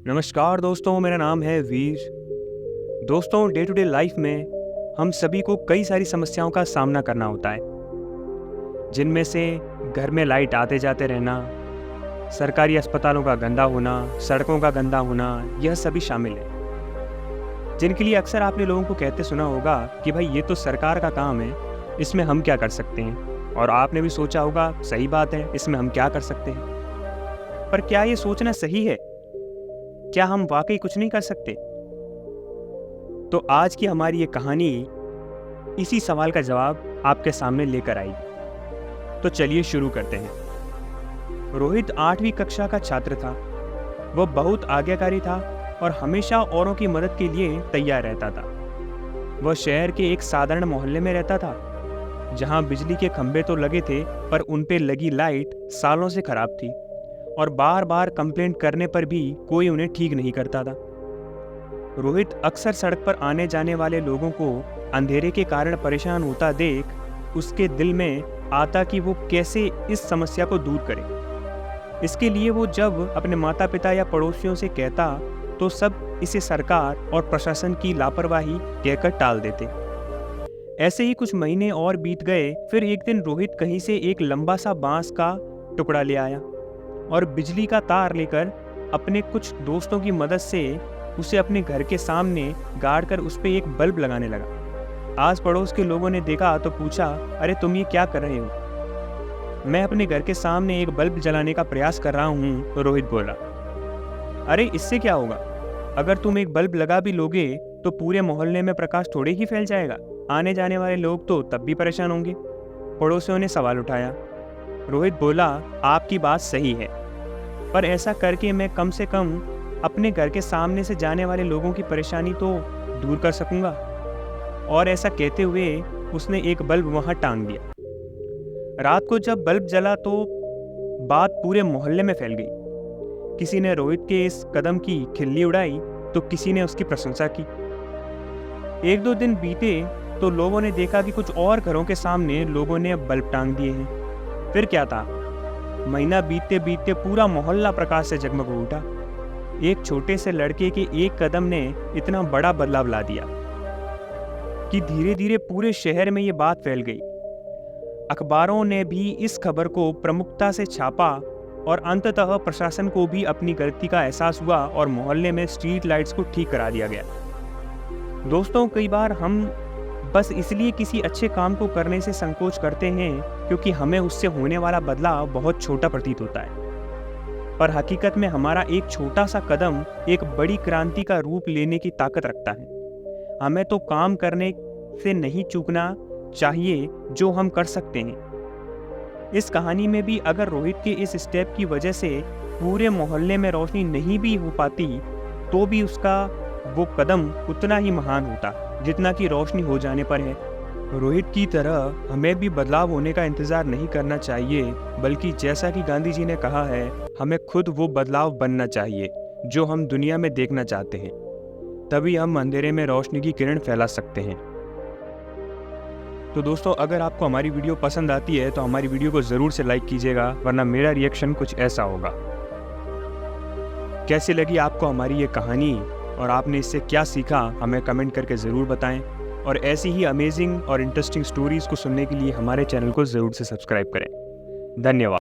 नमस्कार दोस्तों, मेरा नाम है वीर। दोस्तों, डे टू डे लाइफ में हम सभी को कई सारी समस्याओं का सामना करना होता है, जिनमें से घर में लाइट आते जाते रहना, सरकारी अस्पतालों का गंदा होना, सड़कों का गंदा होना, यह सभी शामिल है। जिनके लिए अक्सर आपने लोगों को कहते सुना होगा कि भाई ये तो सरकार का काम है, इसमें हम क्या कर सकते हैं। और आपने भी सोचा होगा, सही बात है, इसमें हम क्या कर सकते हैं। पर क्या ये सोचना सही है? क्या हम वाकई कुछ नहीं कर सकते? तो आज की हमारी ये कहानी इसी सवाल का जवाब आपके सामने लेकर आएगी। तो चलिए शुरू करते हैं। रोहित 8वीं कक्षा का छात्र था। वह बहुत आज्ञाकारी था और हमेशा औरों की मदद के लिए तैयार रहता था। वह शहर के एक साधारण मोहल्ले में रहता था, जहां बिजली के खंभे तो लगे थे, पर उन पे लगी लाइट सालों से खराब थी और बार बार कंप्लेंट करने पर भी कोई उन्हें ठीक नहीं करता था। रोहित अक्सर सड़क पर आने जाने वाले लोगों को अंधेरे के कारण परेशान होता देख उसके दिल में आता कि वो कैसे इस समस्या को दूर करे। इसके लिए वो जब अपने माता पिता या पड़ोसियों से कहता तो सब इसे सरकार और प्रशासन की लापरवाही कहकर टाल देते। ऐसे ही कुछ महीने और बीत गए। फिर एक दिन रोहित कहीं से एक लंबा सा बांस का टुकड़ा ले आया और बिजली का तार लेकर अपने कुछ दोस्तों की मदद से उसे अपने घर के सामने गाड़ कर उस पर एक बल्ब लगाने लगा। आस पड़ोस के लोगों ने देखा तो पूछा, अरे तुम ये क्या कर रहे हो? मैं अपने घर के सामने एक बल्ब जलाने का प्रयास कर रहा हूँ, तो रोहित बोला। अरे इससे क्या होगा? अगर तुम एक बल्ब लगा भी लोगे तो पूरे मोहल्ले में प्रकाश थोड़े ही फैल जाएगा। आने जाने वाले लोग तो तब भी परेशान होंगे। पड़ोसियों ने सवाल उठाया। रोहित बोला, आपकी बात सही है, पर ऐसा करके मैं कम से कम अपने घर के सामने से जाने वाले लोगों की परेशानी तो दूर कर सकूंगा। और ऐसा कहते हुए उसने एक बल्ब वहां टांग दिया। रात को जब बल्ब जला तो बात पूरे मोहल्ले में फैल गई। किसी ने रोहित के इस कदम की खिल्ली उड़ाई तो किसी ने उसकी प्रशंसा की। एक दो दिन बीते तो लोगों ने देखा कि कुछ और घरों के सामने लोगों ने बल्ब टांग दिए हैं। फिर क्या था, महीना बीतते बीतते पूरा मोहल्ला प्रकाश से जगमग उठा। एक छोटे से लड़के के एक कदम ने इतना बड़ा बदलाव ला दिया कि धीरे धीरे पूरे शहर में ये बात फैल गई। अखबारों ने भी इस खबर को प्रमुखता से छापा और अंततः प्रशासन को भी अपनी गलती का एहसास हुआ और मोहल्ले में स्ट्रीट लाइट्स को ठीक करा दिया गया। दोस्तों, कई बार हम बस इसलिए किसी अच्छे काम को करने से संकोच करते हैं क्योंकि हमें उससे होने वाला बदलाव बहुत छोटा प्रतीत होता है। पर हकीकत में हमारा एक छोटा सा कदम एक बड़ी क्रांति का रूप लेने की ताकत रखता है। हमें तो काम करने से नहीं चूकना चाहिए जो हम कर सकते हैं। इस कहानी में भी अगर रोहित के इस स्टेप की वजह से पूरे मोहल्ले में रोशनी नहीं भी हो पाती तो भी उसका वो कदम उतना ही महान होता जितना कि रोशनी हो जाने पर है। रोहित की तरह हमें भी बदलाव होने का इंतजार नहीं करना चाहिए, बल्कि जैसा कि गांधी जी ने कहा है, हमें खुद वो बदलाव बनना चाहिए जो हम दुनिया में देखना चाहते हैं। तभी हम अंधेरे में रोशनी की किरण फैला सकते हैं। तो दोस्तों, अगर आपको हमारी वीडियो पसंद आती है तो हमारी वीडियो को ज़रूर से लाइक कीजिएगा, वरना मेरा रिएक्शन कुछ ऐसा होगा। कैसी लगी आपको हमारी ये कहानी और आपने इससे क्या सीखा, हमें कमेंट करके ज़रूर बताएं। और ऐसी ही अमेजिंग और इंटरेस्टिंग स्टोरीज़ को सुनने के लिए हमारे चैनल को ज़रूर से सब्सक्राइब करें। धन्यवाद।